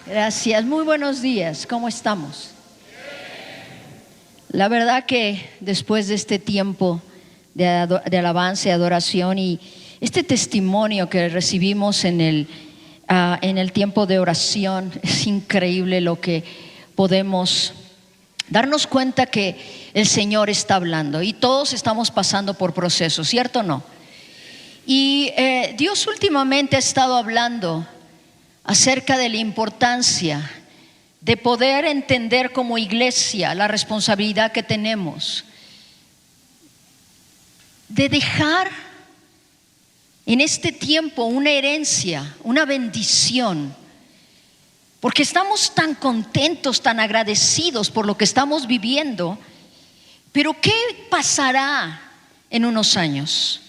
Gracias, muy buenos días, ¿cómo estamos? La verdad que después de este tiempo de alabanza y adoración y este testimonio que recibimos en el tiempo de oración, es increíble lo que podemos darnos cuenta que el Señor está hablando y todos estamos pasando por procesos, ¿cierto o no? Y Dios últimamente ha estado hablando acerca de la importancia de poder entender como iglesia la responsabilidad que tenemos de dejar en este tiempo una herencia, una bendición, porque estamos tan contentos, tan agradecidos por lo que estamos viviendo. Pero ¿qué pasará en unos años?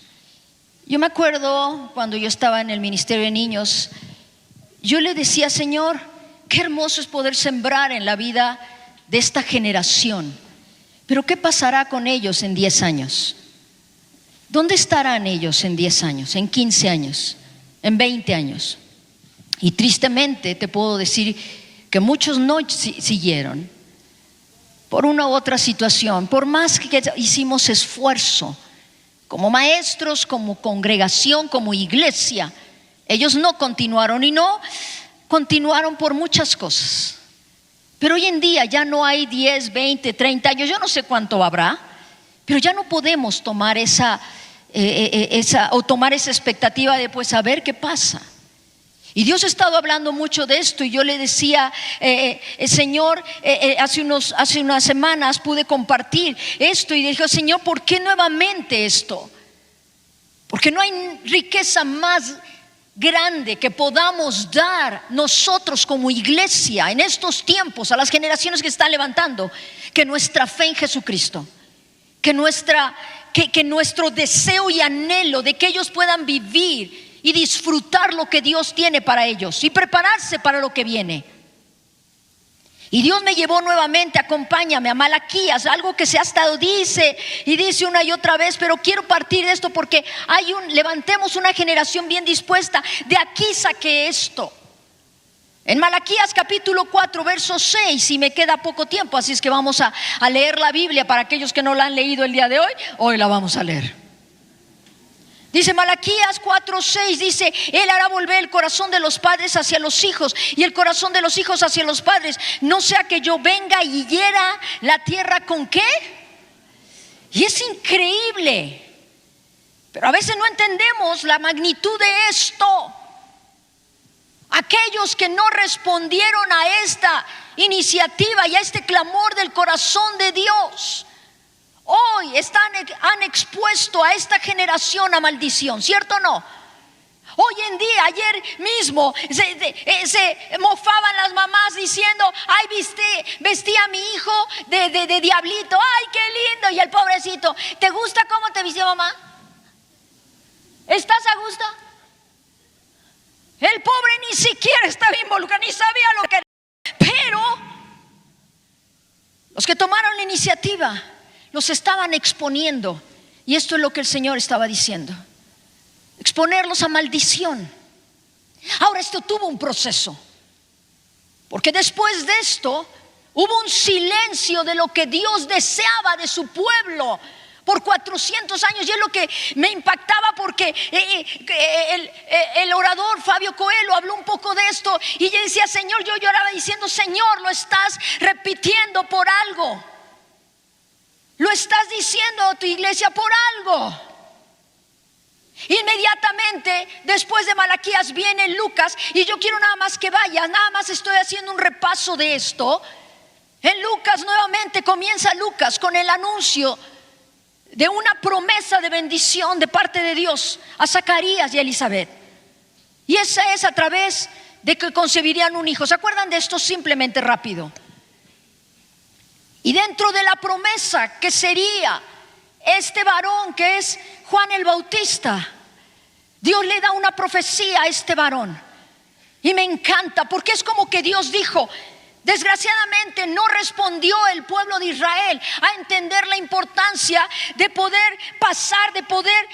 Yo me acuerdo cuando yo estaba en el ministerio de niños, yo le decía: Señor, qué hermoso es poder sembrar en la vida de esta generación, pero ¿qué pasará con ellos en 10 años? ¿Dónde estarán ellos en 10 años, en 15 años, en 20 años? Y tristemente te puedo decir que muchos no siguieron por una u otra situación, por más que hicimos esfuerzo como maestros, como congregación, como iglesia. Ellos no continuaron y no continuaron por muchas cosas. Pero hoy en día ya no hay 10, 20, 30 años, yo no sé cuánto habrá, pero ya no podemos tomar esa expectativa de pues a ver qué pasa. Y Dios ha estado hablando mucho de esto, y yo le decía, Señor, hace unas semanas pude compartir esto y dije: Señor, ¿por qué nuevamente esto? Porque no hay riqueza más grande que podamos dar nosotros como iglesia en estos tiempos a las generaciones que están levantando, que nuestra fe en Jesucristo, que nuestro deseo y anhelo de que ellos puedan vivir y disfrutar lo que Dios tiene para ellos y prepararse para lo que viene. Y Dios me llevó nuevamente, acompáñame, a Malaquías, algo que se ha estado dice una y otra vez, pero quiero partir de esto porque levantemos una generación bien dispuesta. De aquí saqué esto. En Malaquías capítulo 4, verso 6, y me queda poco tiempo, así es que vamos a leer la Biblia. Para aquellos que no la han leído el día de hoy la vamos a leer. Dice Malaquías 4:6, dice: Él hará volver el corazón de los padres hacia los hijos y el corazón de los hijos hacia los padres, no sea que yo venga y hiera la tierra ¿con qué? Y es increíble, pero a veces no entendemos la magnitud de esto. Aquellos que no respondieron a esta iniciativa y a este clamor del corazón de Dios, hoy han expuesto a esta generación a maldición, ¿cierto o no? Hoy en día, ayer mismo se mofaban las mamás diciendo: ay, vestí a mi hijo de diablito, ay, qué lindo. Y el pobrecito: ¿te gusta cómo te vistió mamá? ¿Estás a gusto? El pobre ni siquiera estaba involucrado, ni sabía lo que era. Pero los que tomaron la iniciativa los estaban exponiendo, y esto es lo que el Señor estaba diciendo: exponerlos a maldición. Ahora, esto tuvo un proceso, porque después de esto hubo un silencio de lo que Dios deseaba de su pueblo por 400 años. Y es lo que me impactaba, porque el orador Fabio Coelho habló un poco de esto, y yo decía: Señor, yo lloraba diciendo: Señor, lo estás repitiendo por algo. Lo estás diciendo a tu iglesia por algo. Inmediatamente después de Malaquías viene Lucas, y yo quiero nada más que vaya, nada más estoy haciendo un repaso de esto. En Lucas nuevamente comienza Lucas con el anuncio de una promesa de bendición de parte de Dios a Zacarías y a Elizabeth. Y esa es a través de que concebirían un hijo. ¿Se acuerdan de esto? Simplemente rápido. Y dentro de la promesa que sería este varón, que es Juan el Bautista, Dios le da una profecía a este varón. Y me encanta, porque es como que Dios dijo: desgraciadamente no respondió el pueblo de Israel a entender la importancia de poder pasar, de poder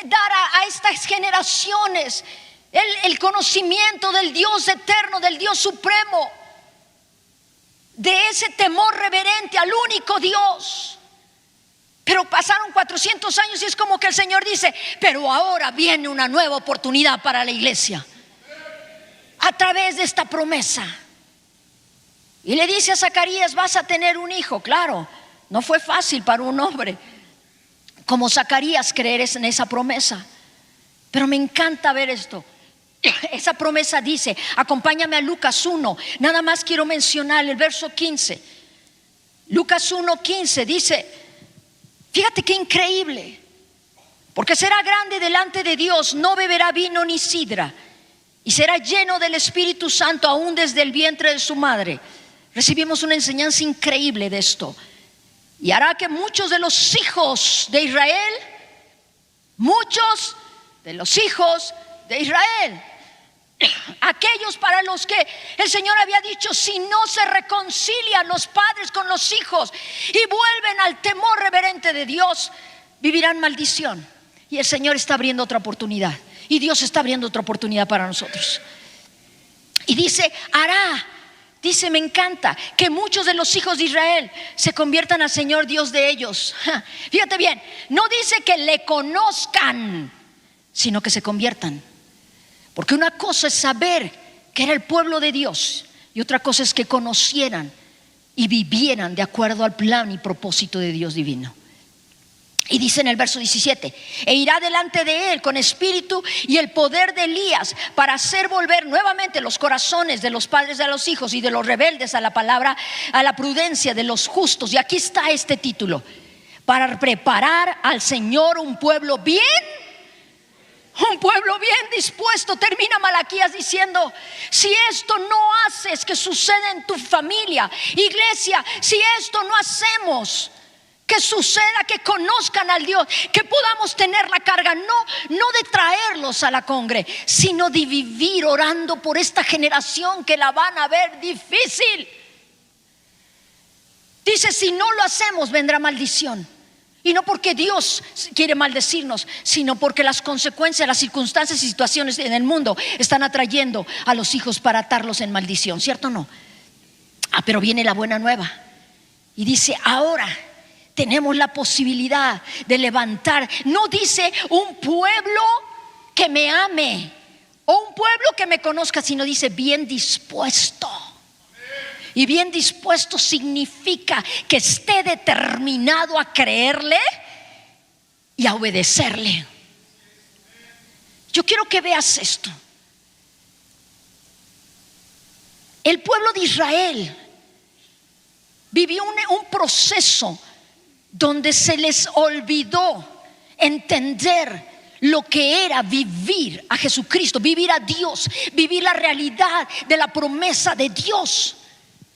dar a estas generaciones el conocimiento del Dios eterno, del Dios supremo, de ese temor reverente al único Dios. Pero pasaron 400 años y es como que el Señor dice: pero ahora viene una nueva oportunidad para la iglesia a través de esta promesa. Y le dice a Zacarías: vas a tener un hijo. Claro, no fue fácil para un hombre como Zacarías creer en esa promesa, pero me encanta ver esto. Esa promesa dice, acompáñame a Lucas 1, nada más quiero mencionar el verso 15. Lucas 1:15 dice, fíjate qué increíble: porque será grande delante de Dios, no beberá vino ni sidra, y será lleno del Espíritu Santo aún desde el vientre de su madre. Recibimos una enseñanza increíble de esto. Y hará que muchos de los hijos de Israel, muchos de los hijos de Israel, aquellos para los que el Señor había dicho: si no se reconcilian los padres con los hijos y vuelven al temor reverente de Dios, vivirán maldición. Y el Señor está abriendo otra oportunidad, y Dios está abriendo otra oportunidad para nosotros. Y dice, hará, dice, me encanta, que muchos de los hijos de Israel se conviertan al Señor Dios de ellos. Fíjate bien, no dice que le conozcan, sino que se conviertan. Porque una cosa es saber que era el pueblo de Dios, y otra cosa es que conocieran y vivieran de acuerdo al plan y propósito de Dios divino. Y dice en el verso 17: e irá delante de él con espíritu y el poder de Elías, para hacer volver nuevamente los corazones de los padres a los hijos, y de los rebeldes a la palabra, a la prudencia de los justos. Y aquí está este título: para preparar al Señor un pueblo bien dispuesto. Termina Malaquías diciendo: si esto no haces que suceda en tu familia, iglesia, si esto no hacemos que suceda, que conozcan al Dios, que podamos tener la carga no de traerlos a la congre, sino de vivir orando por esta generación que la van a ver difícil. Dice, si no lo hacemos vendrá maldición. Y no porque Dios quiere maldecirnos, sino porque las consecuencias, las circunstancias y situaciones en el mundo están atrayendo a los hijos para atarlos en maldición, ¿cierto o no? Pero viene la buena nueva. Y dice, ahora tenemos la posibilidad de levantar, no dice un pueblo que me ame o un pueblo que me conozca, sino dice bien dispuesto. Y bien dispuesto significa que esté determinado a creerle y a obedecerle. Yo quiero que veas esto. El pueblo de Israel vivió un proceso donde se les olvidó entender lo que era vivir a Jesucristo, vivir a Dios, vivir la realidad de la promesa de Dios.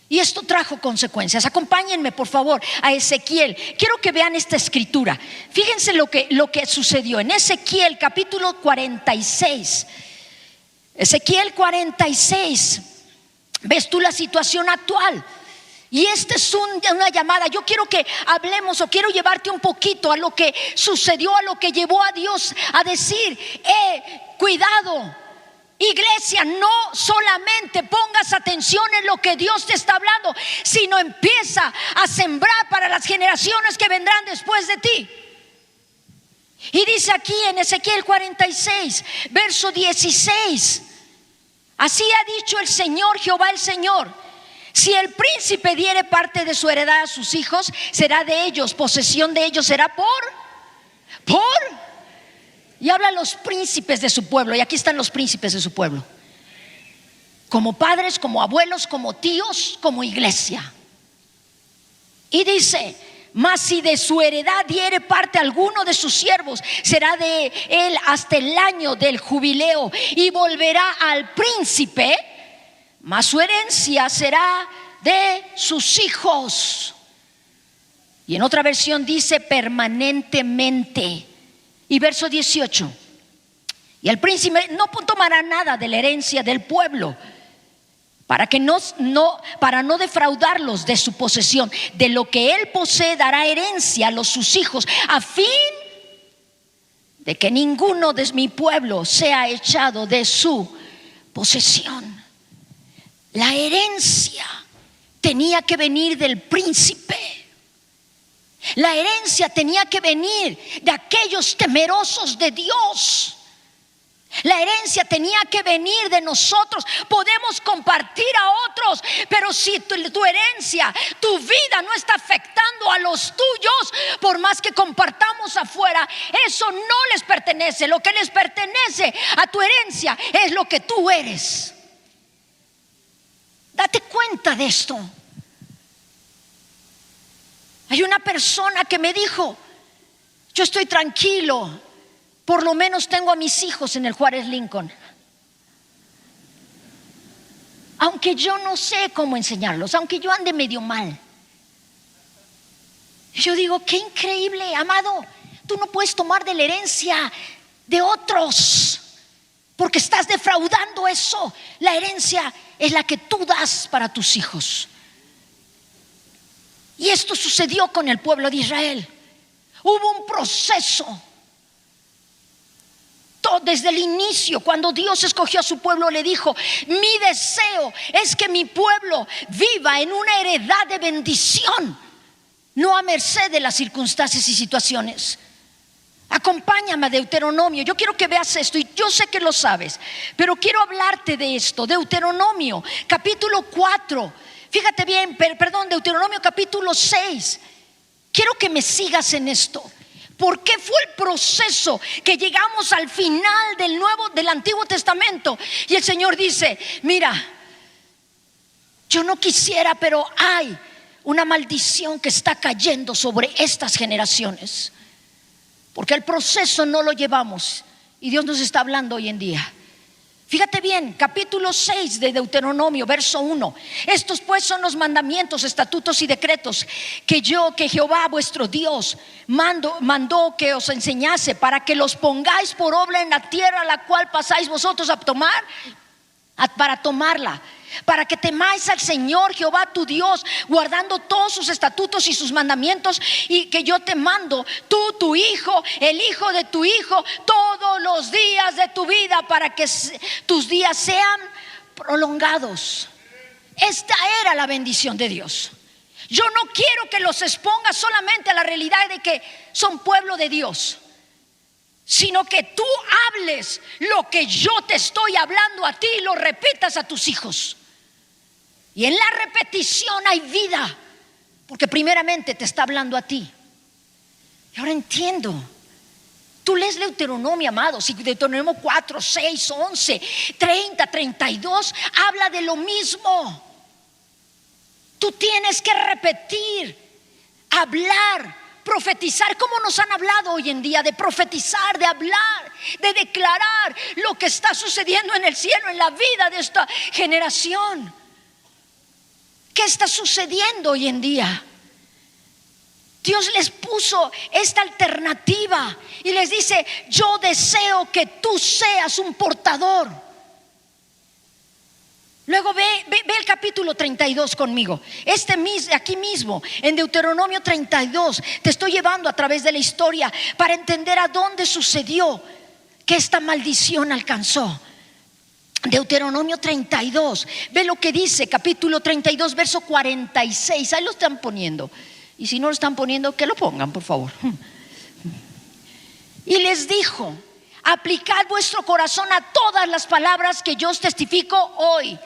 Y esto trajo consecuencias. Acompáñenme por favor a Ezequiel. Quiero que vean esta escritura. Fíjense lo que sucedió en Ezequiel capítulo 46. Ezequiel 46. ¿Ves tú la situación actual? Y esta es una llamada. Yo quiero que hablemos, o quiero llevarte un poquito a lo que sucedió, a lo que llevó a Dios a decir, cuidado, iglesia, no solamente pongas atención en lo que Dios te está hablando, sino empieza a sembrar para las generaciones que vendrán después de ti. Y dice aquí en Ezequiel 46, verso 16: así ha dicho el Señor, Jehová el Señor: si el príncipe diere parte de su heredad a sus hijos, será de ellos, posesión de ellos será y habla a los príncipes de su pueblo. Y aquí están los príncipes de su pueblo, como padres, como abuelos, como tíos, como iglesia. Y dice, mas si de su heredad diere parte alguno de sus siervos, será de él hasta el año del jubileo, y volverá al príncipe, mas su herencia será de sus hijos. Y en otra versión dice permanentemente. Y verso 18: y el príncipe no tomará nada de la herencia del pueblo, para no defraudarlos de su posesión. De lo que él posee dará herencia a sus hijos, a fin de que ninguno de mi pueblo sea echado de su posesión. La herencia tenía que venir del príncipe. La herencia tenía que venir de aquellos temerosos de Dios. La herencia tenía que venir de nosotros. Podemos compartir a otros, pero si tu herencia, tu vida no está afectando a los tuyos, por más que compartamos afuera, eso no les pertenece. Lo que les pertenece a tu herencia es lo que tú eres. Date cuenta de esto. Hay una persona que me dijo: yo estoy tranquilo, por lo menos tengo a mis hijos en el Juárez Lincoln, aunque yo no sé cómo enseñarlos, aunque yo ande medio mal. Yo digo: qué increíble, amado, tú no puedes tomar de la herencia de otros, porque estás defraudando eso. La herencia es la que tú das para tus hijos. Y esto sucedió con el pueblo de Israel. Hubo un proceso. Desde el inicio, cuando Dios escogió a su pueblo, le dijo: mi deseo es que mi pueblo viva en una heredad de bendición, no a merced de las circunstancias y situaciones. Acompáñame a Deuteronomio. Yo quiero que veas esto, y yo sé que lo sabes, pero quiero hablarte de esto. Deuteronomio capítulo 4. Fíjate bien, Deuteronomio capítulo 6. Quiero que me sigas en esto. ¿Por qué fue el proceso que llegamos al final del Antiguo Testamento? Y el Señor dice: mira, yo no quisiera, pero hay una maldición que está cayendo sobre estas generaciones, porque el proceso no lo llevamos. Y Dios nos está hablando hoy en día. Fíjate bien, capítulo 6 de Deuteronomio, verso 1. Estos pues son los mandamientos, estatutos y decretos que Jehová vuestro Dios mandó que os enseñase, para que los pongáis por obra en la tierra a la cual pasáis vosotros para tomarla, para que temáis al Señor Jehová tu Dios, guardando todos sus estatutos y sus mandamientos, y que yo te mando, tú, tu hijo, el hijo de tu hijo, todos los días de tu vida, para que tus días sean prolongados. Esta era la bendición de Dios. Yo no quiero que los exponga solamente a la realidad de que son pueblo de Dios, sino que tú hables lo que yo te estoy hablando a ti y lo repitas a tus hijos. Y en la repetición hay vida, porque primeramente te está hablando a ti. Y ahora entiendo. Tú lees Deuteronomio, amados, y Deuteronomio 4, 6, 11, 30, 32 habla de lo mismo. Tú tienes que repetir, hablar, profetizar, como nos han hablado hoy en día, de profetizar, de hablar, de declarar lo que está sucediendo en el cielo, en la vida de esta generación. ¿Qué está sucediendo hoy en día? Dios les puso esta alternativa y les dice: yo deseo que tú seas un portador. Luego ve el capítulo 32 conmigo. Aquí mismo, en Deuteronomio 32, te estoy llevando a través de la historia para entender a dónde sucedió que esta maldición alcanzó. Deuteronomio 32, ve lo que dice, capítulo 32, verso 46. Ahí lo están poniendo. Y si no lo están poniendo, que lo pongan, por favor. Y les dijo: aplicad vuestro corazón a todas las palabras que yo os testifico hoy.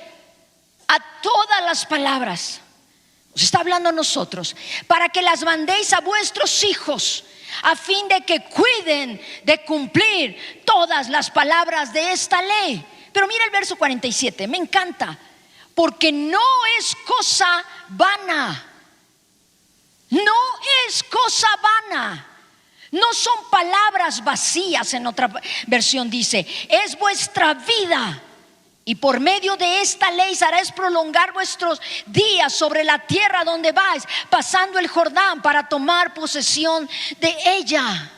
A todas las palabras. Nos está hablando a nosotros, para que las mandéis a vuestros hijos, a fin de que cuiden de cumplir todas las palabras de esta ley. Pero mira el verso 47, me encanta, porque no es cosa vana. No es cosa vana. No son palabras vacías, en otra versión dice, es vuestra vida. Y por medio de esta ley haréis prolongar vuestros días sobre la tierra donde vais, pasando el Jordán para tomar posesión de ella.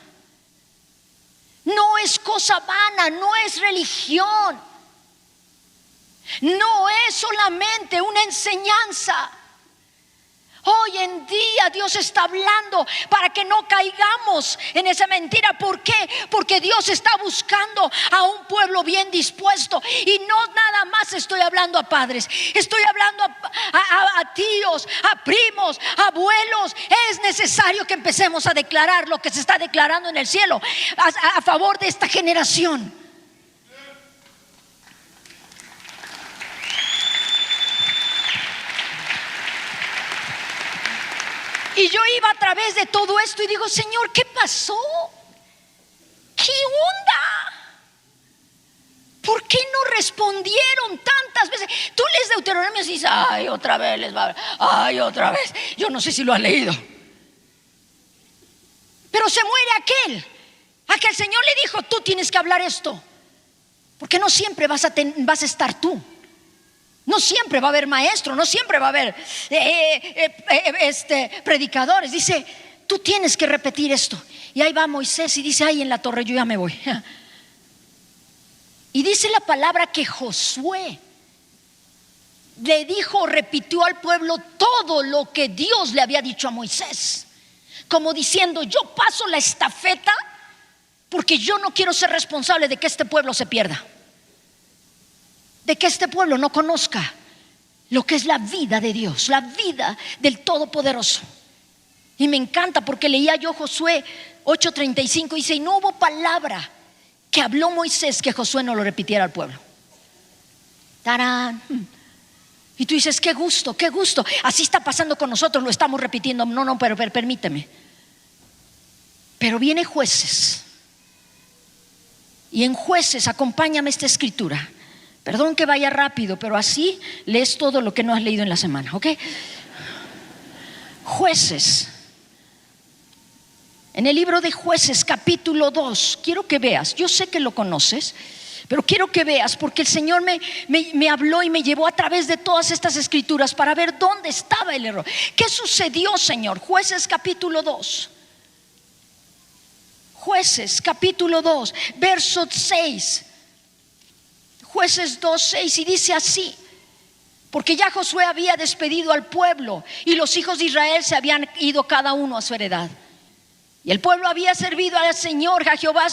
No es cosa vana, no es religión. No es solamente una enseñanza. Hoy en día día Dios está hablando para que no caigamos en esa mentira. ¿Por qué? Porque Dios está buscando a un pueblo bien dispuesto. Y no nada más estoy hablando a padres, estoy hablando a tíos, a primos, a abuelos. Es necesario que empecemos a declarar lo que se está declarando en el cielo a favor de esta generación. Y yo iba a través de todo esto y digo, Señor, ¿qué pasó? ¿Qué onda? ¿Por qué no respondieron tantas veces? Tú lees Deuteronomio y dices, ay, otra vez les va a hablar, ay, otra vez. Yo no sé si lo has leído. Pero se muere aquel a que el Señor le dijo, tú tienes que hablar esto. Porque no siempre vas a estar tú. No siempre va a haber maestro, no siempre va a haber predicadores. Dice, tú tienes que repetir esto. Y ahí va Moisés y dice, ay, en la torre yo ya me voy. Y dice la palabra que Josué le dijo, repitió al pueblo todo lo que Dios le había dicho a Moisés, como diciendo, yo paso la estafeta porque yo no quiero ser responsable de que este pueblo se pierda, de que este pueblo no conozca lo que es la vida de Dios, la vida del Todopoderoso. Y me encanta porque leía yo Josué 8:35, dice, y no hubo palabra que habló Moisés que Josué no lo repitiera al pueblo. ¡Tarán! Y tú dices, qué gusto, qué gusto. Así está pasando con nosotros, lo estamos repitiendo. No, pero permíteme. Pero viene Jueces. Y en Jueces, acompáñame esta escritura. Perdón que vaya rápido, pero así lees todo lo que no has leído en la semana, ¿ok? Jueces. En el libro de Jueces, capítulo 2, quiero que veas, yo sé que lo conoces, pero quiero que veas porque el Señor me habló y me llevó a través de todas estas escrituras para ver dónde estaba el error. ¿Qué sucedió, Señor? Jueces, capítulo 2. Jueces, capítulo 2, verso 6. Jueces 2:6, y dice así: porque ya Josué había despedido al pueblo y los hijos de Israel se habían ido cada uno a su heredad. Y el pueblo había servido al Señor, a Jehová,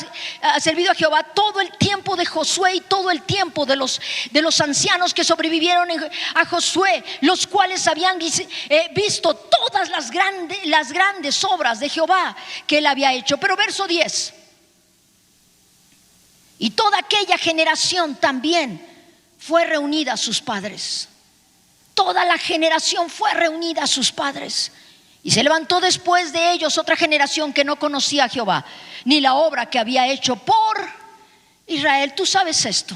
servido a Jehová todo el tiempo de Josué y todo el tiempo de los ancianos que sobrevivieron a Josué, los cuales habían visto todas las grandes obras de Jehová que él había hecho. Pero verso 10: y toda aquella generación también fue reunida a sus padres. Toda la generación fue reunida a sus padres. Y se levantó después de ellos otra generación que no conocía a Jehová, ni la obra que había hecho por Israel. Tú sabes esto.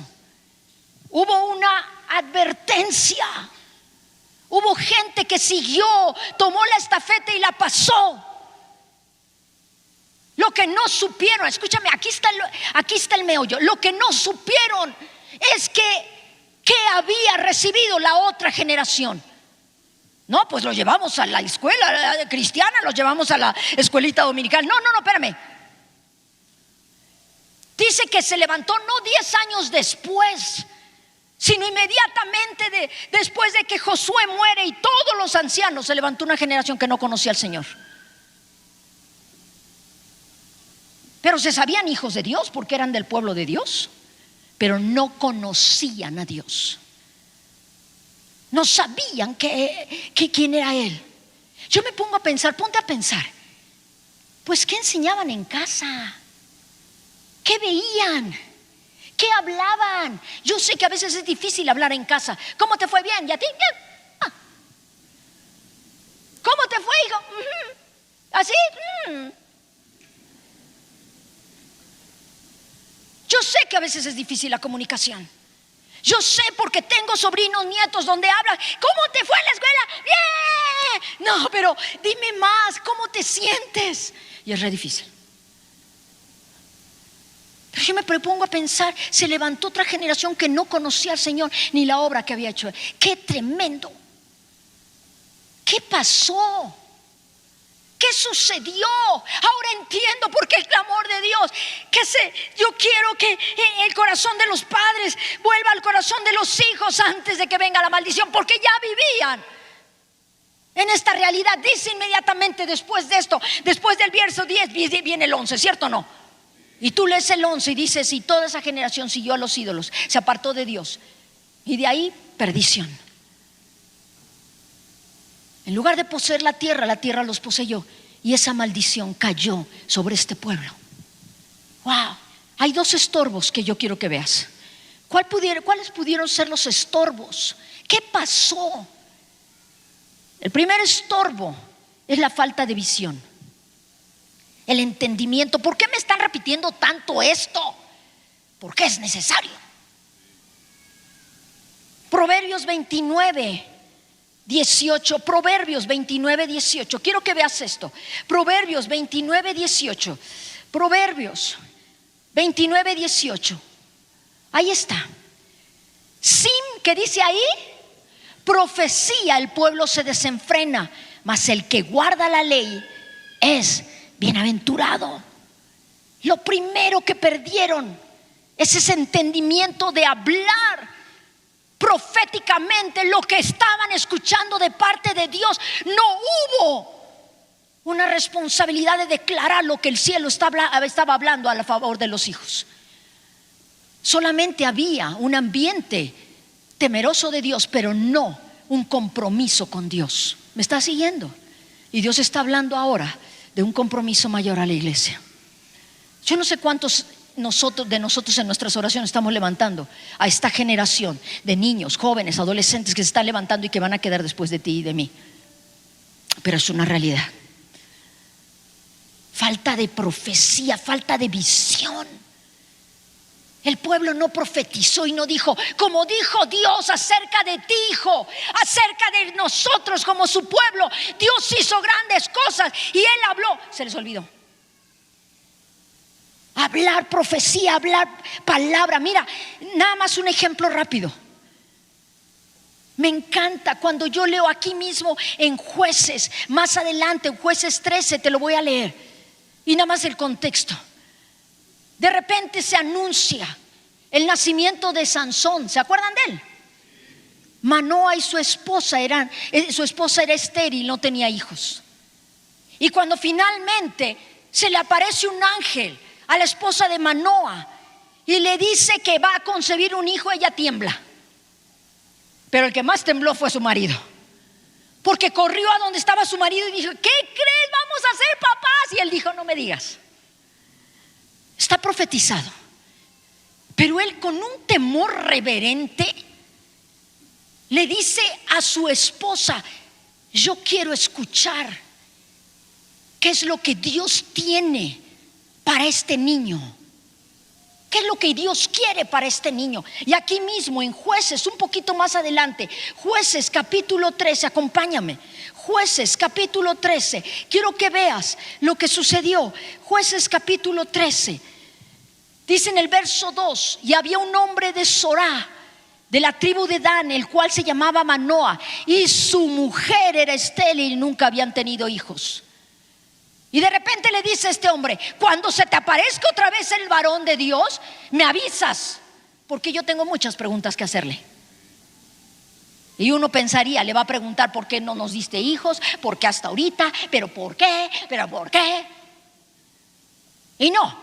Hubo una advertencia. Hubo gente que siguió, tomó la estafeta y la pasó. Lo que no supieron, escúchame, aquí está el meollo. Lo que no supieron es que había recibido la otra generación. No, pues lo llevamos a la escuela cristiana, lo llevamos a la escuelita dominical. No, espérame. Dice que se levantó no 10 años después, sino inmediatamente después de que Josué muere y todos los ancianos, se levantó una generación que no conocía al Señor. Pero se sabían hijos de Dios porque eran del pueblo de Dios, pero no conocían a Dios. No sabían quién era Él. Yo me pongo a pensar, ponte a pensar, pues ¿qué enseñaban en casa? ¿Qué veían? ¿Qué hablaban? Yo sé que a veces es difícil hablar en casa. ¿Cómo te fue? Bien. ¿Y a ti? Bien. ¿Cómo te fue, hijo? ¿Así? Yo sé que a veces es difícil la comunicación. Yo sé porque tengo sobrinos, nietos donde hablan. ¿Cómo te fue en la escuela? ¡Bien! No, pero dime más, ¿cómo te sientes? Y es re difícil. Pero yo me propongo a pensar, se levantó otra generación que no conocía al Señor ni la obra que había hecho. ¡Qué tremendo! ¿Qué pasó? ¿Qué sucedió? Ahora entiendo por qué el clamor de Dios. Yo quiero que el corazón de los padres vuelva al corazón de los hijos antes de que venga la maldición, porque ya vivían En esta realidad dice inmediatamente después de esto, después del verso 10 viene el 11, ¿cierto o no? Y tú lees el 11 y dices: y toda esa generación siguió a los ídolos, se apartó de Dios, y de ahí perdición. En lugar de poseer la tierra los poseyó, y esa maldición cayó sobre este pueblo. Wow. Hay dos estorbos que yo quiero que veas. ¿Cuáles pudieron ser los estorbos? ¿Qué pasó? El primer estorbo es la falta de visión, el entendimiento. ¿Por qué me están repitiendo tanto esto? Porque es necesario. Proverbios 29, 18. Proverbios 29, 18. Quiero que veas esto. Proverbios 29, 18. Proverbios 29, 18. Ahí está. Sin, ¿qué dice ahí? Profecía, el pueblo se desenfrena, mas el que guarda la ley es bienaventurado. Lo primero que perdieron es ese entendimiento de hablar proféticamente lo que estaban escuchando de parte de Dios. No hubo una responsabilidad de declarar lo que el cielo estaba hablando a favor de los hijos. Solamente había un ambiente temeroso de Dios, pero no un compromiso con Dios. ¿Me está siguiendo? Y Dios está hablando ahora de un compromiso mayor a la iglesia. Yo no sé cuántos de nosotros en nuestras oraciones estamos levantando a esta generación de niños, jóvenes, adolescentes que se están levantando y que van a quedar después de ti y de mí. Pero es una realidad. Falta de profecía, falta de visión. El pueblo no profetizó y no dijo, como dijo Dios acerca de ti, hijo, acerca de nosotros como su pueblo. Dios hizo grandes cosas y Él habló. Se les olvidó. Hablar profecía, hablar palabra. Mira, nada más un ejemplo rápido. Me encanta cuando yo leo aquí mismo en Jueces, más adelante en Jueces 13, te lo voy a leer. Y nada más el contexto. De repente se anuncia el nacimiento de Sansón. ¿Se acuerdan de él? Manoa y su esposa era estéril, no tenía hijos. Y cuando finalmente se le aparece un ángel a la esposa de Manoa y le dice que va a concebir un hijo, ella tiembla. Pero el que más tembló fue su marido, porque corrió a donde estaba su marido y dijo: ¿qué crees? Vamos a ser papás. Y él dijo: no me digas. Está profetizado. Pero él, con un temor reverente, le dice a su esposa: yo quiero escuchar qué es lo que Dios tiene para este niño. ¿Qué es lo que Dios quiere para este niño? Y aquí mismo en Jueces, un poquito más adelante, Jueces capítulo 13, acompáñame. Jueces capítulo 13, quiero que veas lo que sucedió. Jueces capítulo 13, dice en el verso 2: y había un hombre de Zorá, de la tribu de Dan, el cual se llamaba Manoa, y su mujer era estéril y nunca habían tenido hijos. Y de repente le dice a este hombre: cuando se te aparezca otra vez el varón de Dios, me avisas, porque yo tengo muchas preguntas que hacerle. Y uno pensaría, le va a preguntar: ¿por qué no nos diste hijos? ¿Por qué hasta ahorita? ¿Pero por qué? ¿Pero por qué? Y no,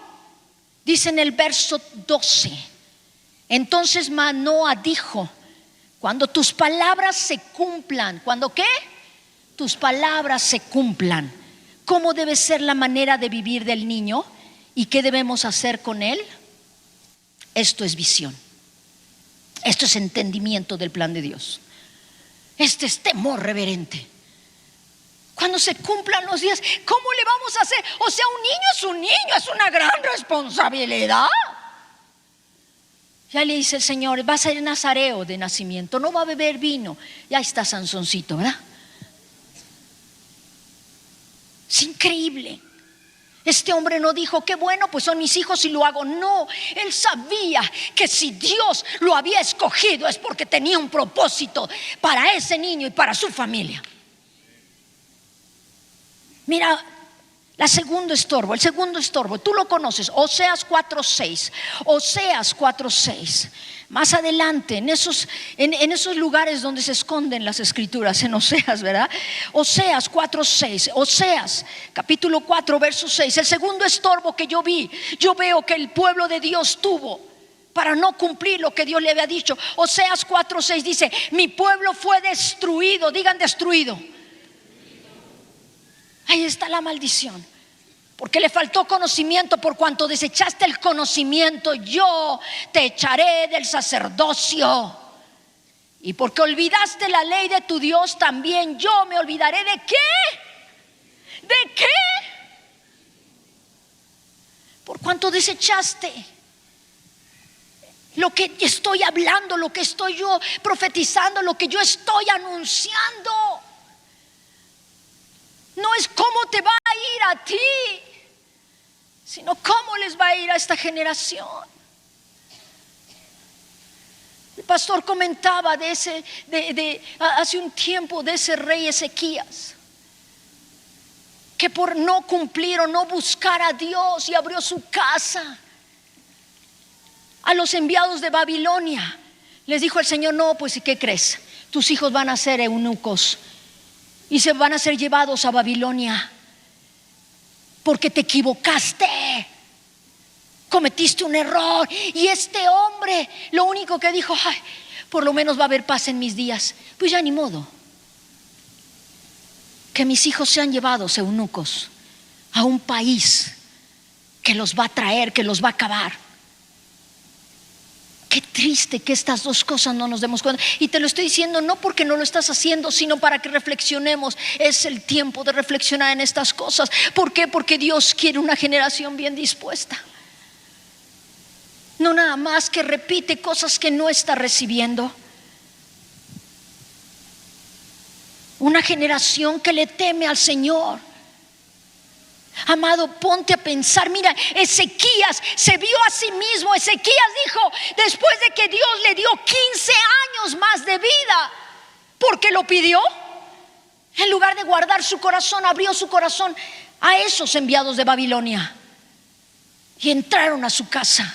dice en el verso 12: entonces Manoa dijo: cuando tus palabras se cumplan. ¿Cuándo qué? Tus palabras se cumplan. ¿Cómo debe ser la manera de vivir del niño? ¿Y qué debemos hacer con él? Esto es visión. Esto es entendimiento del plan de Dios. Este es temor reverente. Cuando se cumplan los días, ¿cómo le vamos a hacer? O sea, un niño es un niño, es una gran responsabilidad. Ya le dice el Señor: va a ser nazareo de nacimiento, no va a beber vino. Ya está Sansoncito, ¿verdad? Es increíble. Este hombre no dijo: qué bueno, pues son mis hijos y lo hago. No, él sabía que si Dios lo había escogido es porque tenía un propósito para ese niño y para su familia. Mira, El segundo estorbo, tú lo conoces, Oseas 4:6. Oseas 4:6. Más adelante, en esos lugares donde se esconden las escrituras, en Oseas, ¿verdad? Oseas 4:6. Oseas capítulo 4, verso 6. El segundo estorbo que yo veo que el pueblo de Dios tuvo para no cumplir lo que Dios le había dicho. Oseas 4:6 dice: mi pueblo fue destruido. Digan destruido. Ahí está la maldición, porque le faltó conocimiento. Por cuanto desechaste el conocimiento, yo te echaré del sacerdocio. Y porque olvidaste la ley de tu Dios, también yo me olvidaré. ¿De qué? ¿De qué? Por cuanto desechaste lo que estoy hablando, lo que estoy yo profetizando, lo que yo estoy anunciando. No es cómo te va a ir a ti, sino cómo les va a ir a esta generación. El pastor comentaba hace un tiempo de ese rey Ezequías, que por no cumplir o no buscar a Dios y abrió su casa a los enviados de Babilonia, les dijo el Señor: no, pues ¿y qué crees? Tus hijos van a ser eunucos y se van a ser llevados a Babilonia, porque te equivocaste, cometiste un error. Y este hombre lo único que dijo: ay, por lo menos va a haber paz en mis días. Pues ya ni modo, que mis hijos sean llevados eunucos a un país que los va a traer, que los va a acabar. Qué triste que estas dos cosas no nos demos cuenta. Y te lo estoy diciendo no porque no lo estás haciendo, sino para que reflexionemos. Es el tiempo de reflexionar en estas cosas. ¿Por qué? Porque Dios quiere una generación bien dispuesta, no nada más que repite cosas que no está recibiendo. Una generación que le teme al Señor. Amado, ponte a pensar. Mira, Ezequías se vio a sí mismo. Ezequías dijo, después de que Dios le dio 15 años más de vida, porque lo pidió, en lugar de guardar su corazón, abrió su corazón a esos enviados de Babilonia y entraron a su casa.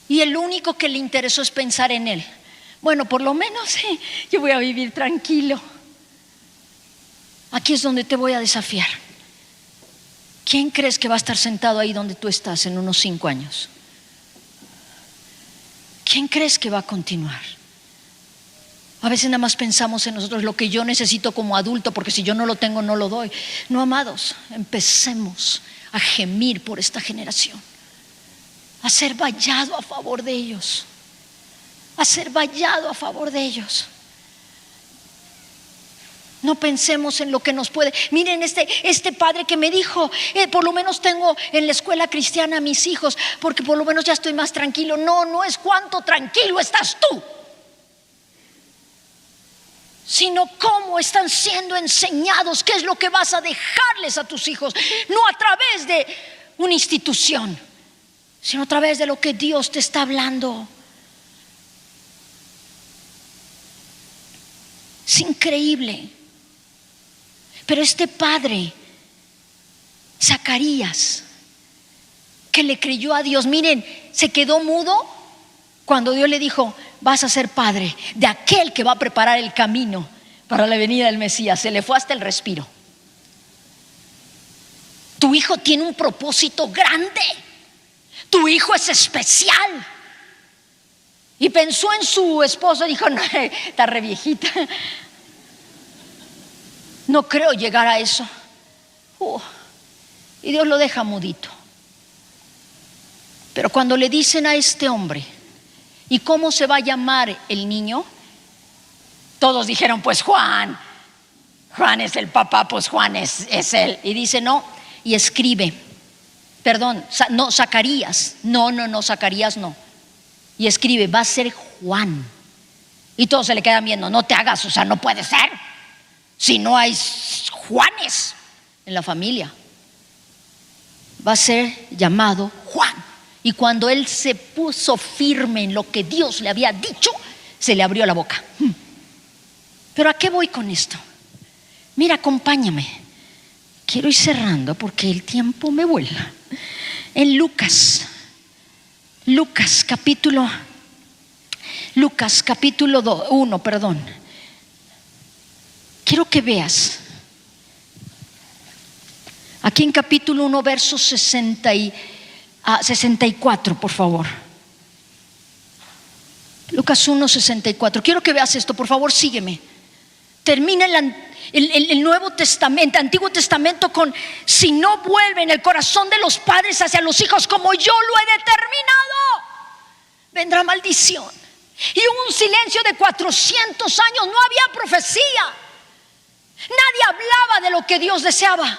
Y el único que le interesó es pensar en él. Bueno, por lo menos yo voy a vivir tranquilo. Aquí es donde te voy a desafiar. ¿Quién crees que va a estar sentado ahí donde tú estás en unos 5 años? ¿Quién crees que va a continuar? A veces nada más pensamos en nosotros, lo que yo necesito como adulto, porque si yo no lo tengo no lo doy. No, amados, empecemos a gemir por esta generación, a ser vallado a favor de ellos, a ser vallado a favor de ellos. No pensemos en lo que nos puede. Miren este padre que me dijo, por lo menos tengo en la escuela cristiana a mis hijos, porque por lo menos ya estoy más tranquilo. No es cuánto tranquilo estás tú, sino cómo están siendo enseñados, qué es lo que vas a dejarles a tus hijos. No a través de una institución, sino a través de lo que Dios te está hablando. Es increíble. Pero este padre, Zacarías, que le creyó a Dios, miren, se quedó mudo cuando Dios le dijo: vas a ser padre de aquel que va a preparar el camino para la venida del Mesías. Se le fue hasta el respiro. Tu hijo tiene un propósito grande, tu hijo es especial. Y pensó en su esposa y dijo: no, está re viejita, no creo llegar a eso. Y Dios lo deja mudito. Pero cuando le dicen a este hombre: ¿y cómo se va a llamar el niño? Todos dijeron: pues Juan es el papá, pues Juan es él. Y dice: no, y escribe, Zacarías, Zacarías no. Y escribe: va a ser Juan. Y todos se le quedan viendo: no te hagas, o sea, no puede ser, si no hay Juanes en la familia. Va a ser llamado Juan. Y cuando él se puso firme en lo que Dios le había dicho, se le abrió la boca. Pero ¿a qué voy con esto? Mira, acompáñame. quiero ir cerrando porque el tiempo me vuela. En Lucas capítulo 1, perdón. Quiero que veas. Aquí en capítulo 1, versos 64, por favor. Lucas 1, 64. Quiero que veas esto, por favor, sígueme. Termina el Nuevo Testamento, Antiguo Testamento con: si no vuelven el corazón de los padres hacia los hijos como yo lo he determinado, vendrá maldición. Y hubo un silencio de 400 años, no había profecía. Nadie hablaba de lo que Dios deseaba,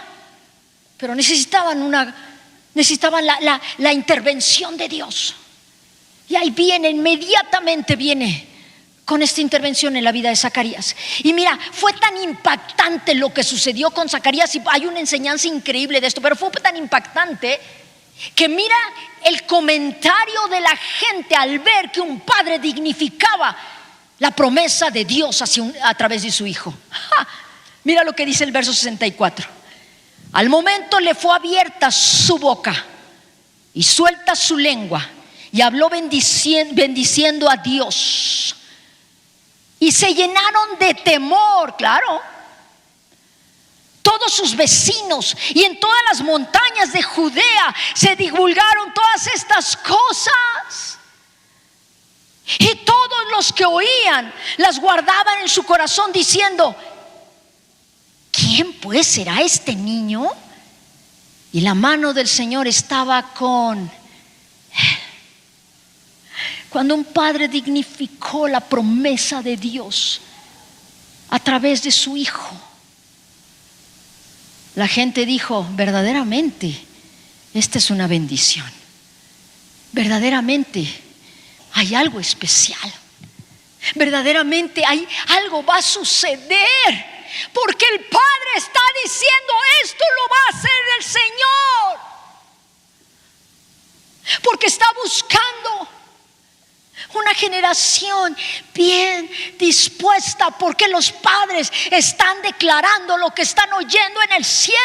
pero necesitaban la intervención de Dios. Y ahí inmediatamente viene con esta intervención en la vida de Zacarías. Y mira, fue tan impactante lo que sucedió con Zacarías, y hay una enseñanza increíble de esto, pero fue tan impactante que mira el comentario de la gente al ver que un padre dignificaba la promesa de Dios a través de su hijo. Mira lo que dice el verso 64. Al momento le fue abierta su boca y suelta su lengua, y habló bendiciendo a Dios. Y se llenaron de temor, claro, todos sus vecinos, y en todas las montañas de Judea se divulgaron todas estas cosas. Y todos los que oían las guardaban en su corazón, diciendo: ¿quién pues será este niño? Y la mano del Señor estaba con él. Cuando un padre dignificó la promesa de Dios a través de su hijo, la gente dijo: verdaderamente esta es una bendición, verdaderamente hay algo especial, verdaderamente algo va a suceder, porque el Padre está diciendo: esto lo va a hacer el Señor, porque está buscando una generación bien dispuesta, porque los padres están declarando lo que están oyendo en el cielo,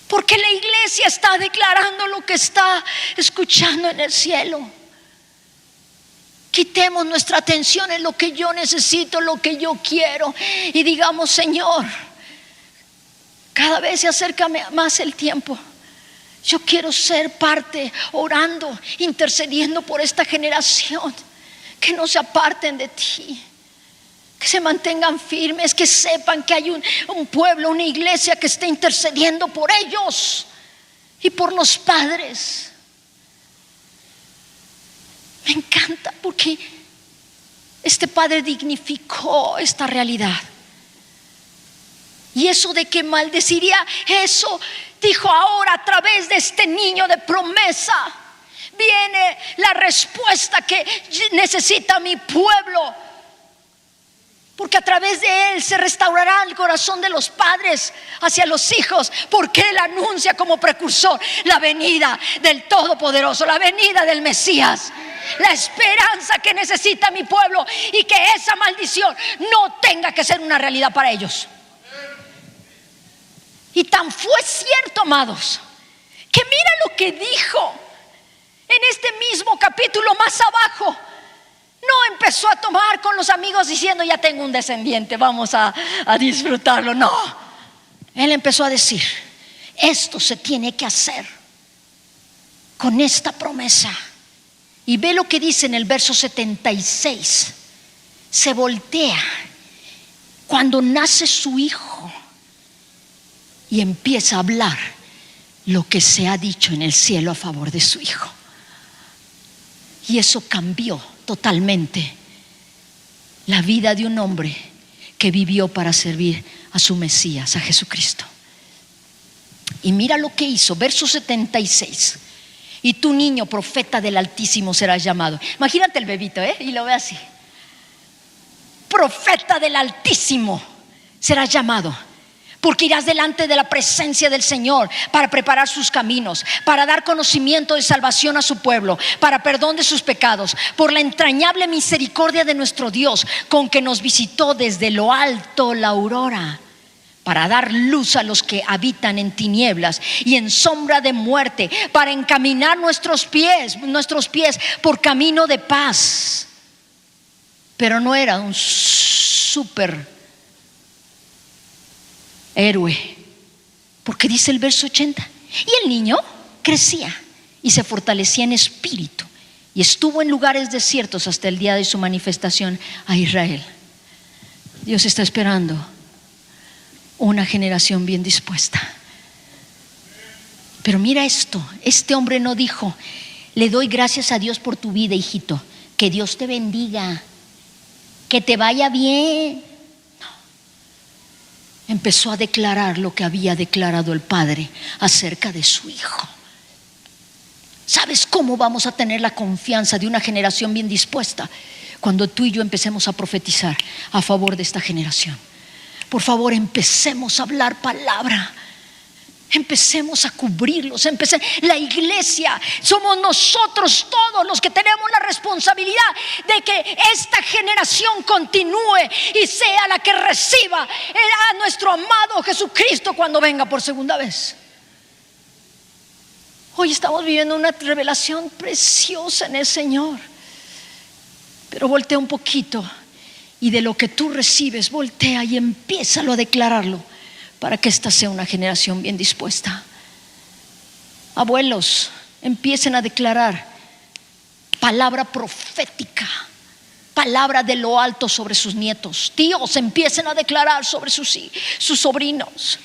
porque la iglesia está declarando lo que está escuchando en el cielo. Quitemos nuestra atención en lo que yo necesito, lo que yo quiero, y digamos: Señor, cada vez se acerca más el tiempo. Yo quiero ser parte, orando, intercediendo por esta generación, que no se aparten de ti, que se mantengan firmes, que sepan que hay un pueblo, una iglesia que está intercediendo por ellos y por los padres. Me encanta porque este padre dignificó esta realidad. Y eso de que maldeciría, eso dijo: ahora a través de este niño de promesa viene la respuesta que necesita mi pueblo, porque a través de él se restaurará el corazón de los padres hacia los hijos, porque él anuncia como precursor la venida del Todopoderoso, la venida del Mesías, la esperanza que necesita mi pueblo, y que esa maldición no tenga que ser una realidad para ellos. Y tan fue cierto, amados, que mira lo que dijo en este mismo capítulo más abajo. No empezó a tomar con los amigos diciendo: ya tengo un descendiente, vamos a disfrutarlo. No, él empezó a decir: esto se tiene que hacer con esta promesa. Y ve lo que dice en el verso 76. Se voltea cuando nace su hijo y empieza a hablar lo que se ha dicho en el cielo a favor de su hijo. Y eso cambió totalmente la vida de un hombre que vivió para servir a su Mesías, a Jesucristo. Y mira lo que hizo, verso 76. Y tu niño, profeta del Altísimo, serás llamado. Imagínate el bebito, y lo ve así: profeta del Altísimo serás llamado, Porque irás delante de la presencia del Señor para preparar sus caminos, para dar conocimiento de salvación a su pueblo, para perdón de sus pecados, por la entrañable misericordia de nuestro Dios, con que nos visitó desde lo alto la aurora, para dar luz a los que habitan en tinieblas y en sombra de muerte, para encaminar nuestros pies por camino de paz. Pero no era un súper héroe, porque dice el verso 80: y el niño crecía y se fortalecía en espíritu y estuvo en lugares desiertos hasta el día de su manifestación a Israel. Dios está esperando una generación bien dispuesta. Pero mira esto, este hombre no dijo: le doy gracias a Dios por tu vida, hijito, que Dios te bendiga, que te vaya bien. Empezó a declarar lo que había declarado el Padre acerca de su Hijo. ¿Sabes cómo vamos a tener la confianza de una generación bien dispuesta? Cuando tú y yo empecemos a profetizar a favor de esta generación. Por favor, empecemos a hablar palabra. Empecemos a cubrirlos. La iglesia somos nosotros todos los que tenemos la responsabilidad de que esta generación continúe y sea la que reciba a nuestro amado Jesucristo cuando venga por segunda vez. Hoy estamos viviendo una revelación preciosa en el Señor. Pero voltea un poquito y de lo que tú recibes, voltea y empiézalo a declararlo, para que esta sea una generación bien dispuesta. Abuelos, empiecen a declarar palabra profética, palabra de lo alto sobre sus nietos. Tíos, empiecen a declarar sobre sus sobrinos.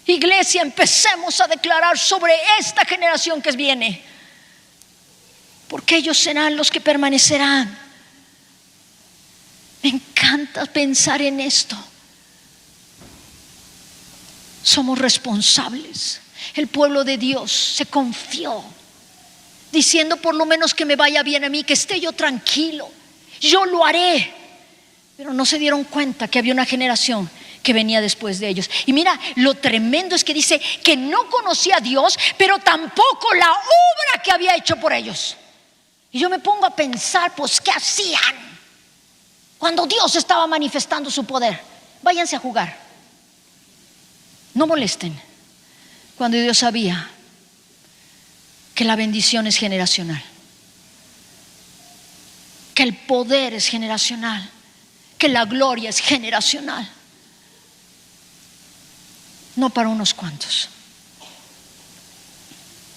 Iglesia, empecemos a declarar sobre esta generación que viene, porque ellos serán los que permanecerán. Me encanta pensar en esto. Somos responsables. El pueblo de Dios se confió, diciendo: por lo menos que me vaya bien a mí, que esté yo tranquilo, yo lo haré. Pero no se dieron cuenta que había una generación que venía después de ellos. Y mira, lo tremendo es que dice que no conocía a Dios, pero tampoco la obra que había hecho por ellos. Y yo me pongo a pensar, pues, ¿qué hacían cuando Dios estaba manifestando su poder? Váyanse a jugar, no molesten, cuando Dios sabía que la bendición es generacional, que el poder es generacional, que la gloria es generacional, no para unos cuantos.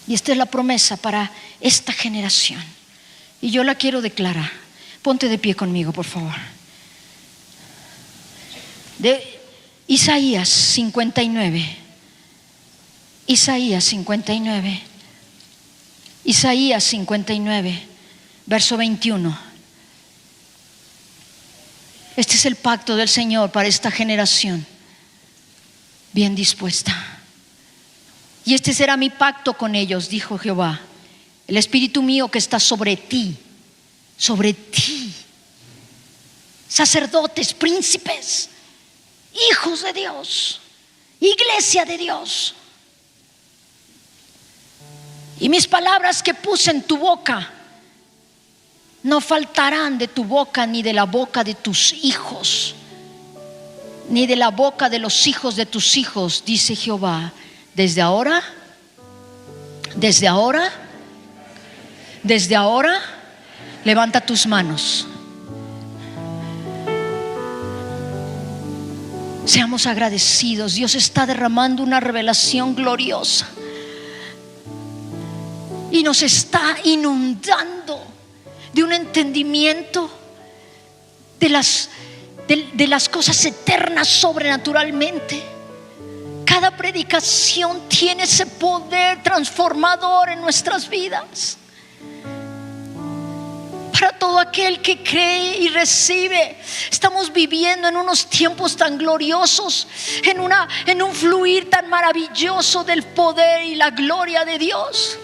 Y esta es la promesa para esta generación, y yo la quiero declarar. Ponte de pie conmigo, por favor. De Isaías 59. Isaías 59. Isaías 59, verso 21. Este es el pacto del Señor para esta generación bien dispuesta. Y este será mi pacto con ellos, dijo Jehová: el espíritu mío que está sobre ti, sacerdotes, príncipes, hijos de Dios, iglesia de Dios. Y mis palabras que puse en tu boca no faltarán de tu boca, ni de la boca de tus hijos, ni de la boca de los hijos de tus hijos, dice Jehová. Desde ahora, levanta tus manos. Seamos agradecidos. Dios está derramando una revelación gloriosa y nos está inundando de un entendimiento de las cosas eternas sobrenaturalmente. Cada predicación tiene ese poder transformador en nuestras vidas. Para todo aquel que cree y recibe. Estamos viviendo en unos tiempos tan gloriosos, en un fluir tan maravilloso del poder y la gloria de Dios.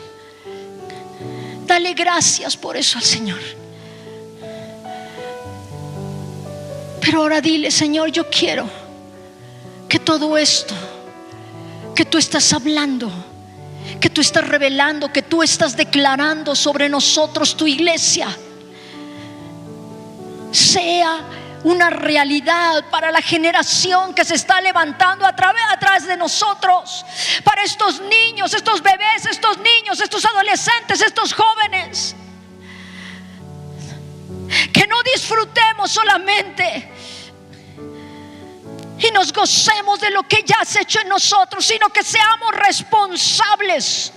Dale gracias por eso al Señor. Pero ahora dile: Señor, yo quiero que todo esto que tú estás hablando, que tú estás revelando, que tú estás declarando sobre nosotros, tu iglesia, sea una realidad para la generación que se está levantando atrás de nosotros, para estos niños, estos bebés, estos niños, estos adolescentes, estos jóvenes. Que no disfrutemos solamente y nos gocemos de lo que ya has hecho en nosotros, sino que seamos responsables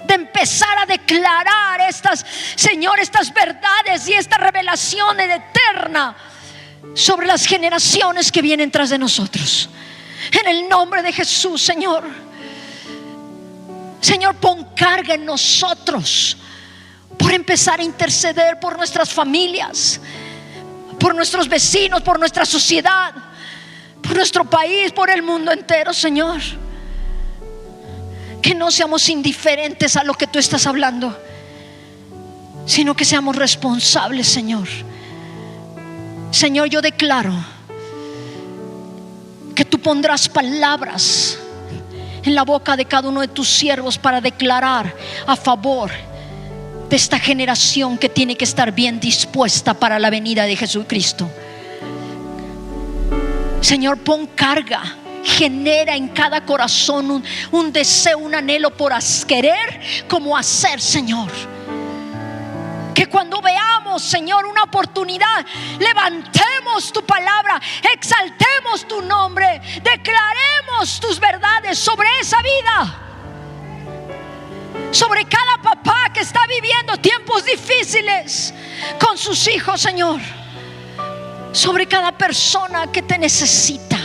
de empezar a declarar estas, Señor, estas verdades y esta revelación eterna sobre las generaciones que vienen tras de nosotros. En el nombre de Jesús, Señor. Señor, pon carga en nosotros por empezar a interceder por nuestras familias, por nuestros vecinos, por nuestra sociedad, por nuestro país, por el mundo entero, Señor. Que no seamos indiferentes a lo que tú estás hablando, sino que seamos responsables, Señor. Señor, yo declaro que tú pondrás palabras en la boca de cada uno de tus siervos para declarar a favor de esta generación que tiene que estar bien dispuesta para la venida de Jesucristo. Señor, pon carga, genera en cada corazón un deseo, un anhelo por querer como hacer, Señor. Que cuando veamos, Señor, una oportunidad, levantemos tu palabra, exaltemos tu nombre, declaremos tus verdades sobre esa vida, sobre cada papá que está viviendo tiempos difíciles con sus hijos, Señor, sobre cada persona que te necesita.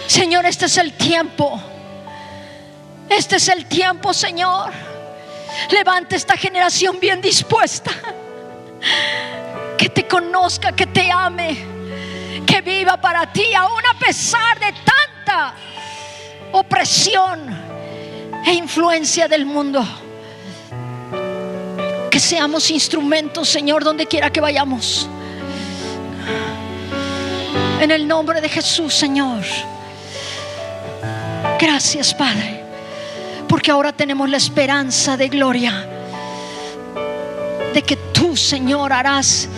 Señor, este es el tiempo. Este es el tiempo, Señor. Levanta esta generación bien dispuesta, que te conozca, que te ame, que viva para ti, aún a pesar de tanta opresión e influencia del mundo. Que seamos instrumentos, Señor, donde quiera que vayamos. En el nombre de Jesús, Señor. Gracias, Padre, porque ahora tenemos la esperanza de gloria de que tú, Señor, harás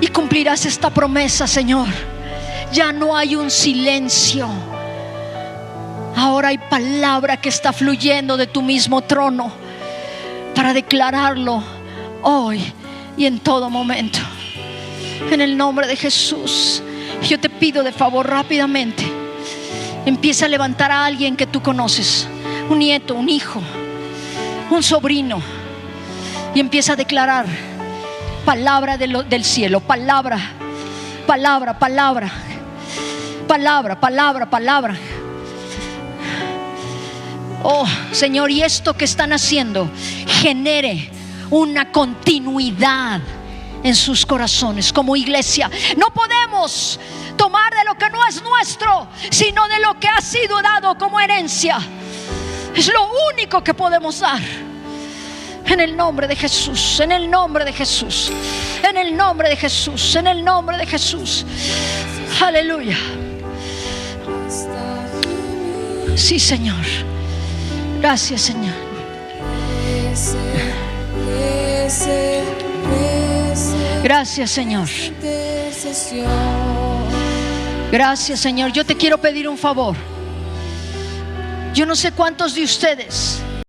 y cumplirás esta promesa, Señor. Ya no hay un silencio. Ahora hay palabra que está fluyendo de tu mismo trono para declararlo hoy y en todo momento. En el nombre de Jesús, yo te pido de favor rápidamente, empieza a levantar a alguien que tú conoces, un nieto, un hijo, un sobrino, y empieza a declarar palabra del cielo, palabra, palabra, palabra, palabra, palabra, palabra. Oh, Señor, y esto que están haciendo genere una continuidad en sus corazones como iglesia. No podemos tomar de lo que no es nuestro, sino de lo que ha sido dado como herencia. Es lo único que podemos dar. En el nombre de Jesús, en el nombre de Jesús, en el nombre de Jesús, en el nombre de Jesús. Aleluya. Sí, Señor. Gracias, Señor. Gracias, Señor. Gracias, Señor. Yo te quiero pedir un favor. Yo no sé cuántos de ustedes